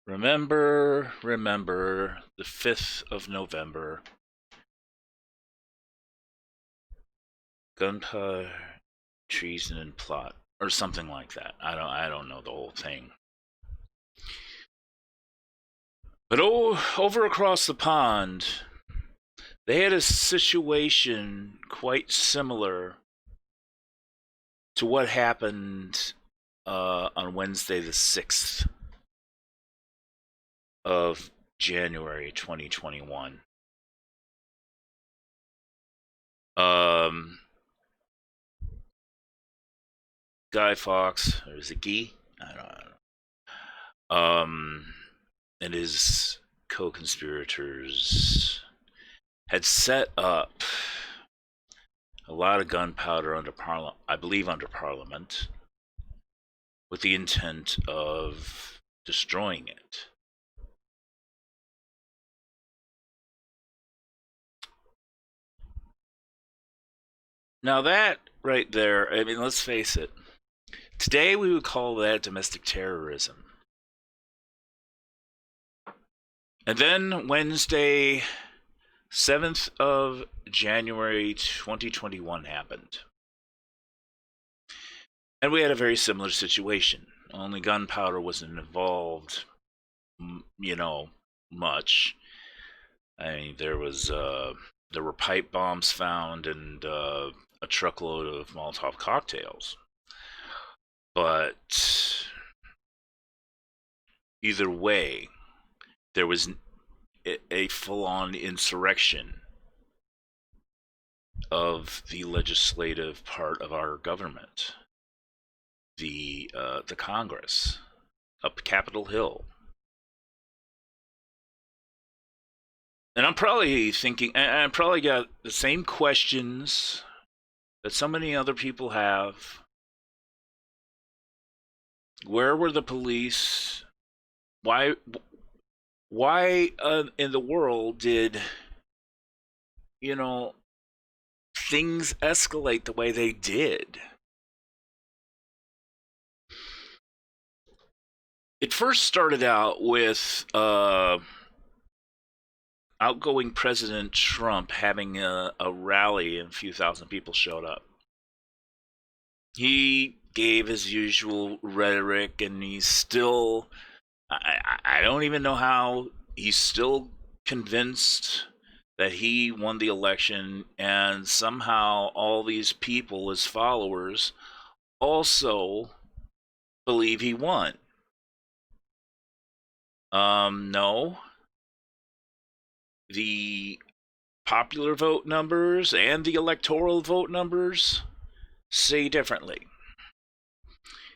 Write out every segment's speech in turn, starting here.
Remember, the 5th of November, gunpowder, treason, and plot, or something like that. I don't know the whole thing. But over across the pond, they had a situation quite similar to what happened on Wednesday, the 6th of January 2021. Um, Guy Fawkes, or is it Guy? I don't know. And his co-conspirators had set up a lot of gunpowder under Parliament, I believe under Parliament, with the intent of destroying it. Now that right there, I mean, let's face it. Today we would call that domestic terrorism. And then Wednesday, 7th of January 2021 happened. And we had a very similar situation. Only gunpowder wasn't involved, much. I mean, there were pipe bombs found and a truckload of Molotov cocktails. But either way, there was a full-on insurrection of the legislative part of our government, the Congress, up Capitol Hill. And I'm probably thinking, I probably got the same questions that so many other people have. Where were the police? Why in the world did things escalate the way they did? It first started out with outgoing President Trump having a rally and a few thousand people showed up. He gave his usual rhetoric, and he's still, I don't even know how he's still convinced that he won the election, and somehow all these people, his followers, also believe he won. No. The popular vote numbers and the electoral vote numbers say differently.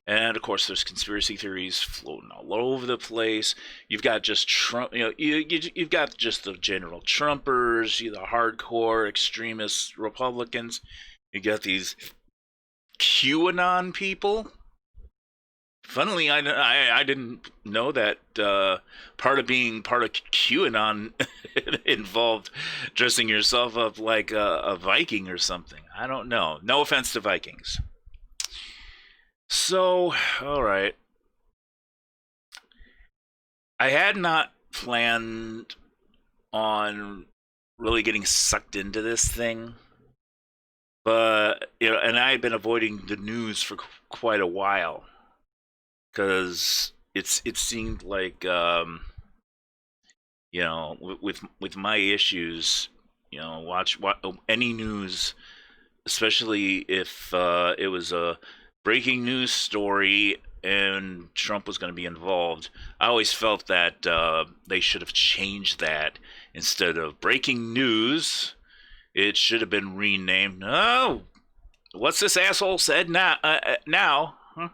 And of course, there's conspiracy theories floating all over the place. You've got just Trump, you've got just the general Trumpers, the hardcore extremist Republicans. You got these QAnon people. Funnily, I didn't know that part of being part of QAnon involved dressing yourself up like a Viking or something. I don't know. No offense to Vikings. So, all right. I had not planned on really getting sucked into this thing, but and I had been avoiding the news for quite a while because it seemed like with my issues, watch any news, especially if it was a breaking news story and Trump was going to be involved. I always felt that they should have changed that. Instead of breaking news, it should have been renamed. Oh, what's this asshole said now? Now, huh?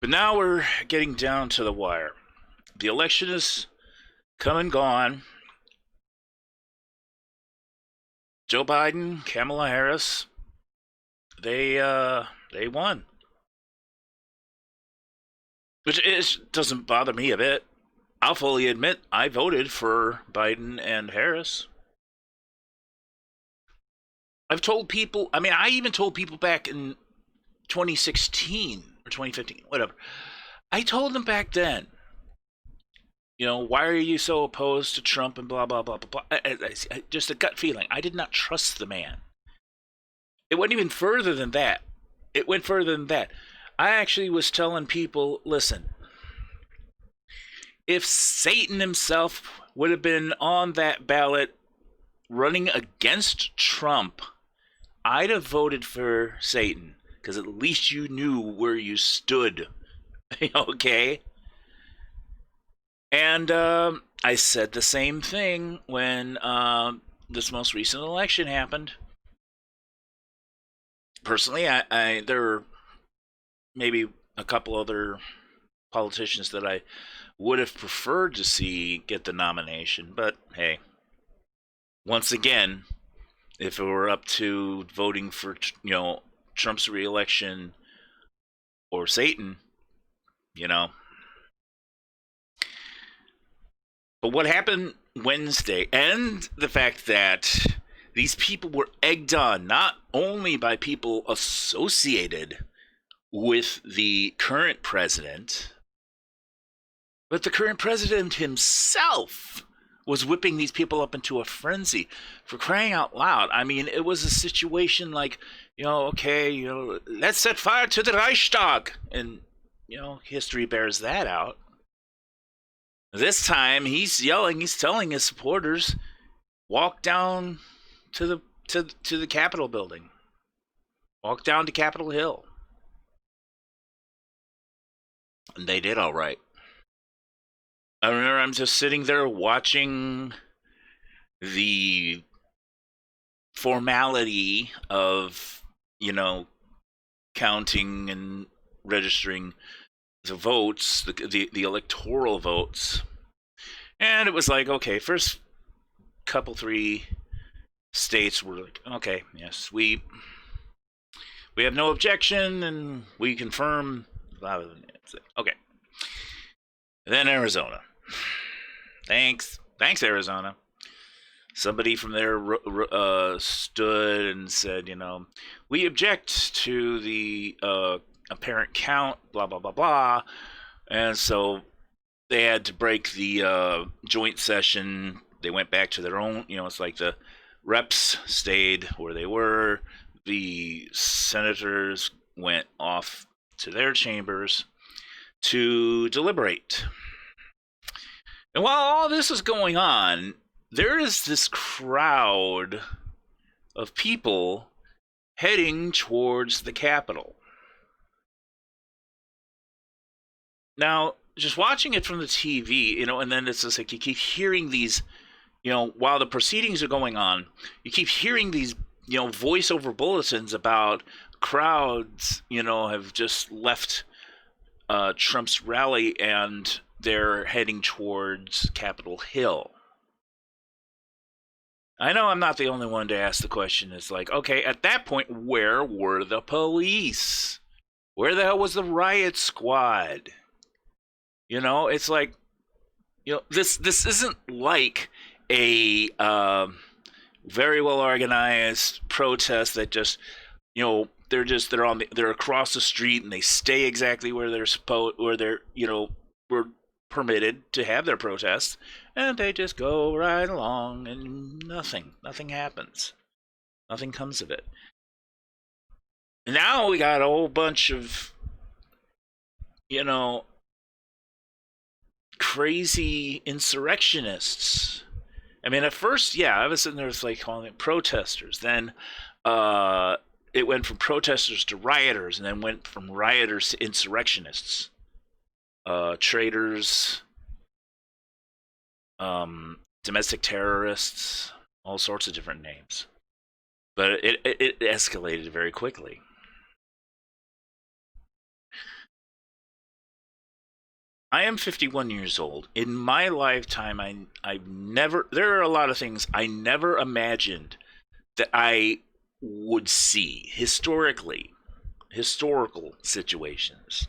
But now we're getting down to the wire. The election is come and gone. Joe Biden, Kamala Harris, they won, which doesn't bother me a bit. I'll fully admit I voted for Biden and Harris. I've told people, I mean, I even told people back in 2016 or 2015, whatever. I told them back then, why are you so opposed to Trump and blah, blah, blah, blah, blah. Just a gut feeling. I did not trust the man. It went even further than that. It went further than that. I actually was telling people, listen, if Satan himself would have been on that ballot running against Trump, I'd have voted for Satan, because at least you knew where you stood. Okay? And I said the same thing when this most recent election happened. Personally, there were maybe a couple other politicians that I would have preferred to see get the nomination, but hey, once again, if it were up to voting for Trump's reelection or Satan, But what happened Wednesday, and the fact that these people were egged on not only by people associated with the current president, but the current president himself was whipping these people up into a frenzy. For crying out loud. I mean, it was a situation like, okay, let's set fire to the Reichstag. And, history bears that out. This time he's yelling, he's telling his supporters, walk down to the Capitol building. Walk down to Capitol Hill. And they did all right. I remember I'm just sitting there watching the formality of, counting and registering the votes, the electoral votes. And it was like, okay, first couple, 3 states were like, okay, yes, we have no objection and we confirm. Okay. Then Arizona. Thanks, Arizona. Somebody from there stood and said, we object to the apparent count, blah, blah, blah, blah. And so they had to break the joint session. They went back to their own, it's like the reps stayed where they were. The senators went off to their chambers to deliberate. And while all this is going on, there is this crowd of people heading towards the Capitol. Now, just watching it from the TV, and then it's just like you keep hearing these, while the proceedings are going on, you keep hearing these, voiceover bulletins about crowds, have just left Trump's rally and they're heading towards Capitol Hill. I know I'm not the only one to ask the question. It's like, okay, at that point, where were the police? Where the hell was the riot squad? It's like, this isn't like a very well organized protest that just, they're across the street and they stay exactly where they're were permitted to have their protests, and they just go right along and nothing happens. Nothing comes of it. And now we got a whole bunch of, crazy insurrectionists. I mean, at first, I was sitting there like calling it protesters. Then it went from protesters to rioters, and then went from rioters to insurrectionists. Traitors, domestic terrorists, all sorts of different names. But it escalated very quickly. I am 51 years old. In my lifetime, there are a lot of things I never imagined that I would see historical situations.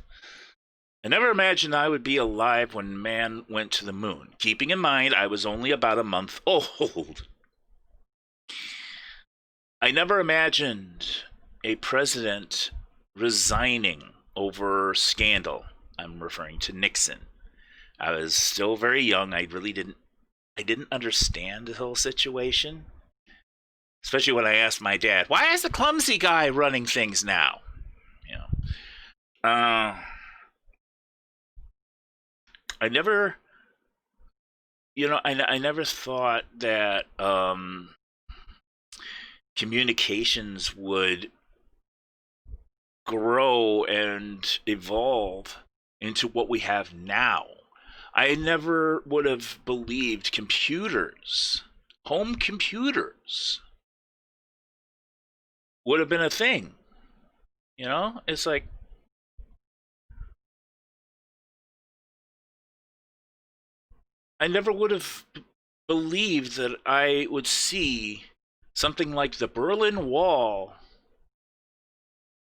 I never imagined I would be alive when man went to the moon, keeping in mind I was only about a month old. I never imagined a president resigning over scandal. I'm referring to Nixon. I was still very young. I didn't understand the whole situation. Especially when I asked my dad, why is the clumsy guy running things now? You know. I never I never thought that communications would grow and evolve into what we have now. I never would have believed computers, home computers, would have been a thing. You know, it's like, I never would have believed that I would see something like the Berlin Wall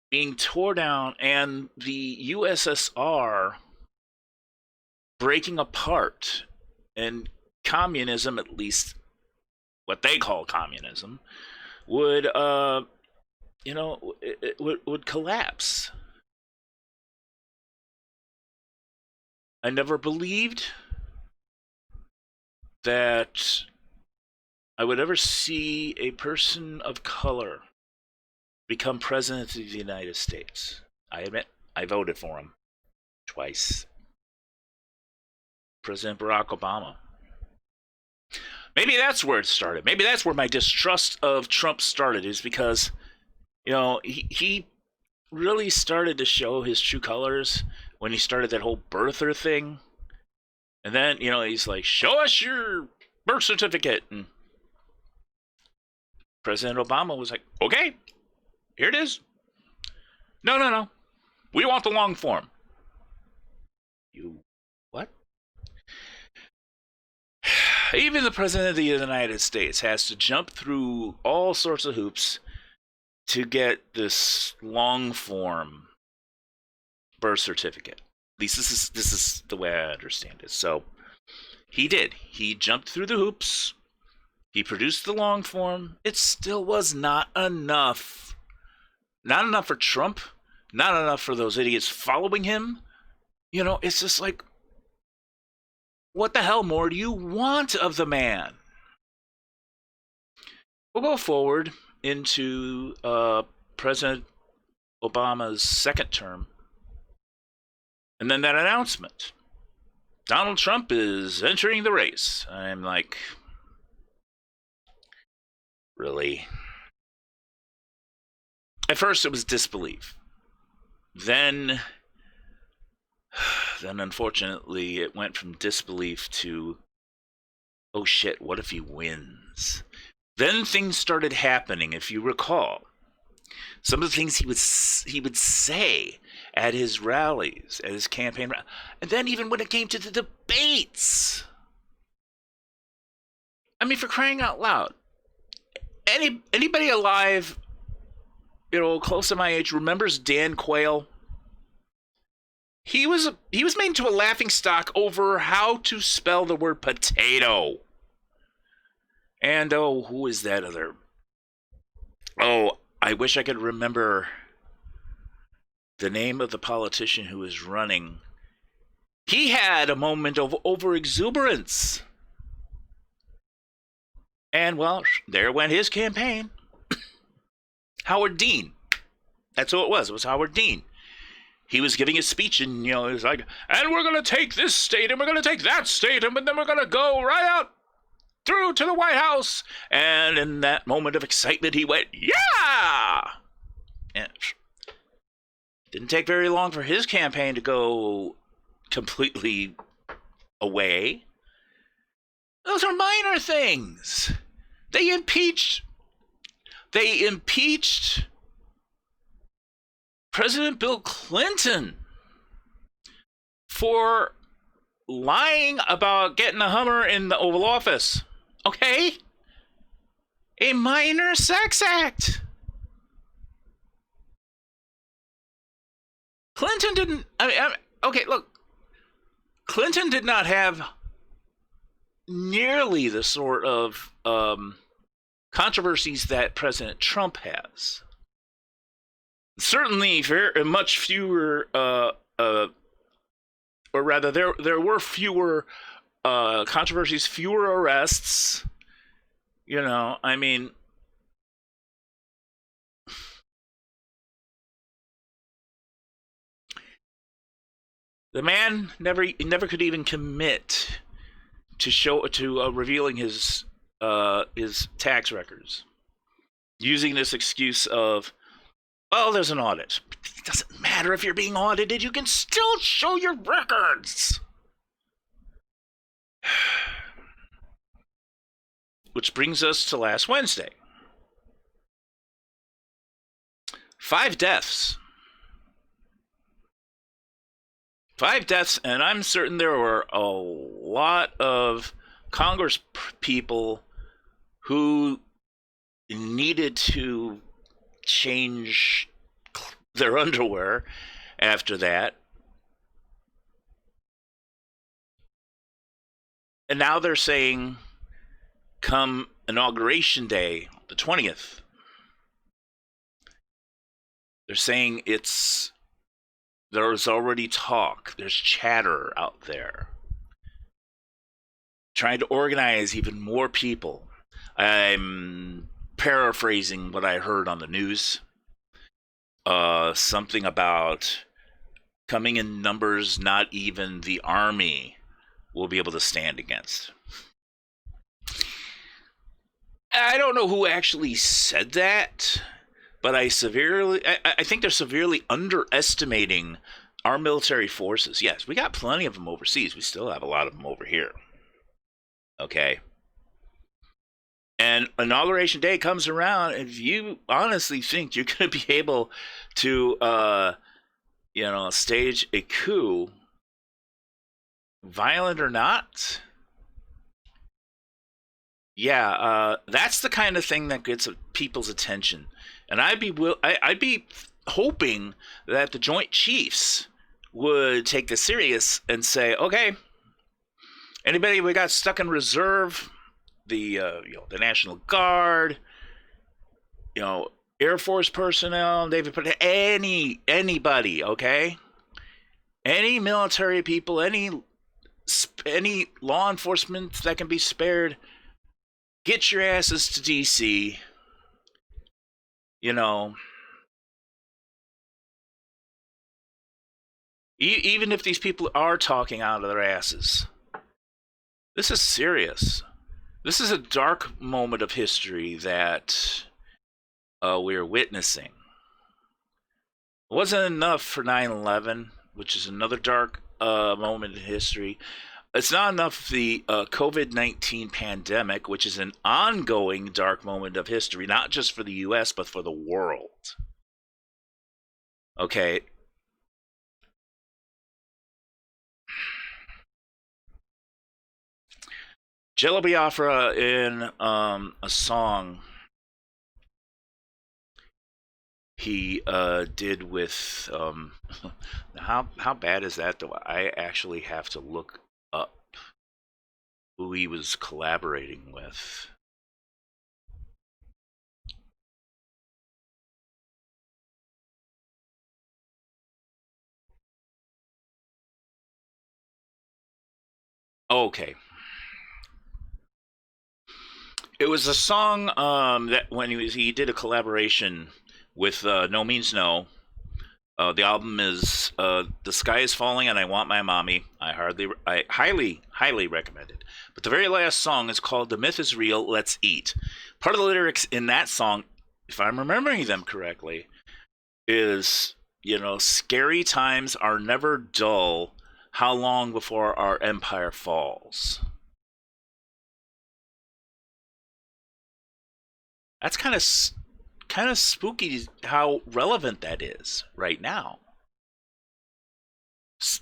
being torn down and the USSR breaking apart, and communism, at least what they call communism, would would collapse. I never believed that I would ever see a person of color become president of the United States. I admit, I voted for him twice. President Barack Obama. Maybe that's where it started. Maybe that's where my distrust of Trump started, is because, he really started to show his true colors when he started that whole birther thing. And then, he's like, show us your birth certificate. And President Obama was like, okay, here it is. No. We want the long form. You what? Even the President of the United States has to jump through all sorts of hoops to get this long form birth certificate. At least this is the way I understand it. So he did. He jumped through the hoops. He produced the long form. It still was not enough. Not enough for Trump. Not enough for those idiots following him. It's just like, what the hell more do you want of the man? We'll go forward into President Obama's second term. And then that announcement. Donald Trump is entering the race. I'm like, really? At first it was disbelief. Then unfortunately it went from disbelief to, oh shit, what if he wins? Then things started happening, if you recall. Some of the things he would say at his rallies, at his campaign, and then even when it came to the debates. I mean, for crying out loud, anybody alive, close to my age, remembers Dan Quayle? He was made into a laughingstock over how to spell the word potato. And who is that other? Oh, I wish I could remember the name of the politician who is running. He had a moment of overexuberance. And, well, there went his campaign. Howard Dean. That's who it was. It was Howard Dean. He was giving a speech, and, he was like, and we're going to take this state, and we're going to take that state, and then we're going to go right out through to the White House. And in that moment of excitement, he went, yeah! And didn't take very long for his campaign to go completely away. Those are minor things. They impeached President Bill Clinton for lying about getting a Hummer in the Oval Office. Okay? A minor sex act. Clinton didn't... okay, look. Clinton did not have nearly the sort of controversies that President Trump has. Certainly, very much fewer, or rather, there were fewer controversies, fewer arrests. You know, I mean, the man never could even commit to revealing his tax records, using this excuse of, well, there's an audit. It doesn't matter if you're being audited; you can still show your records. Which brings us to last Wednesday. 5 deaths. 5 deaths, and I'm certain there were a lot of Congress people who needed to change their underwear after that. And now they're saying, come Inauguration Day, the 20th, they're saying there's already talk, there's chatter out there, trying to organize even more people. I'm paraphrasing what I heard on the news. Something about coming in numbers not even the army will be able to stand against. I don't know who actually said that, but I think they're severely underestimating our military forces. Yes, we got plenty of them overseas. We still have a lot of them over here. Okay. And Inauguration Day comes around, and if you honestly think you're going to be able to, stage a coup, violent or not, that's the kind of thing that gets people's attention. And I'd be hoping that the Joint Chiefs would take this serious and say, okay, anybody we got stuck in reserve, the National Guard, Air Force personnel, Navy, anybody, okay, any military people, any law enforcement that can be spared, get your asses to DC. Even if these people are talking out of their asses, this is serious. This is a dark moment of history that we're witnessing. It wasn't enough for 9/11, which is another dark moment in history. It's not enough the COVID-19 pandemic, which is an ongoing dark moment of history, not just for the U.S., but for the world. Okay. Jello Biafra in a song he did with how bad is that though? I actually have to look up who he was collaborating with. Okay. It was a song that when he did a collaboration with No Means No. The album is The Sky is Falling and I Want My Mommy. I highly recommend it. But the very last song is called The Myth is Real, Let's Eat. Part of the lyrics in that song, if I'm remembering them correctly, is, scary times are never dull. How long before our empire falls? That's kind of spooky how relevant that is right now.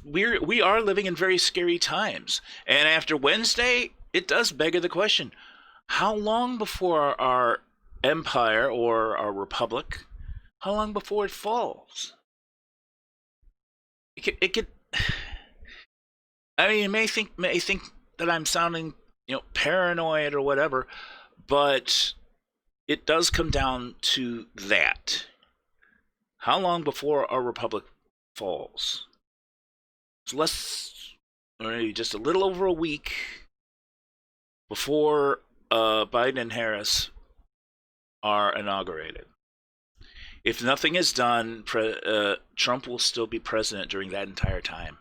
We are living in very scary times, and after Wednesday, it does beg the question: how long before our empire or our republic? How long before it falls? It could. I mean, you may think that I'm sounding, paranoid or whatever, but it does come down to that. How long before our republic falls? It's less, or just a little over a week before Biden and Harris are inaugurated. If nothing is done, Trump will still be president during that entire time.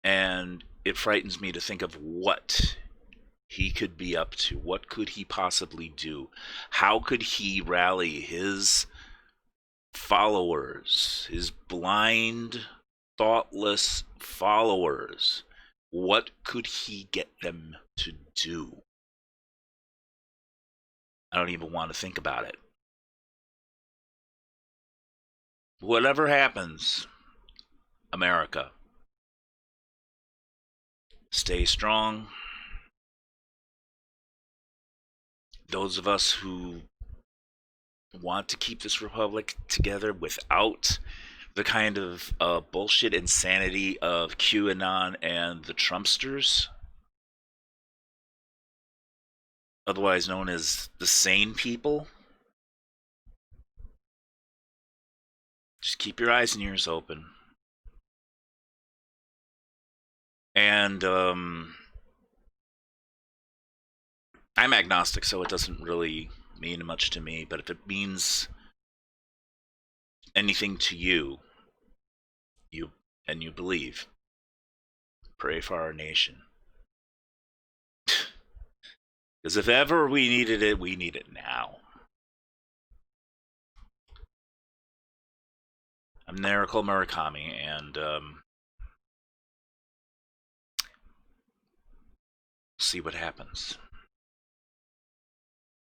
And it frightens me to think of what he could be up to. What could he possibly do? How could he rally his followers, his blind, thoughtless followers? What could he get them to do? I don't even want to think about it. Whatever happens, America, stay strong. Those of us who want to keep this republic together without the kind of bullshit insanity of QAnon and the Trumpsters, otherwise known as the sane people, just keep your eyes and ears open. And I'm agnostic, so it doesn't really mean much to me, but if it means anything to you, you believe, pray for our nation. Because if ever we needed it, we need it now. I'm Nerikull Murakami, and see what happens.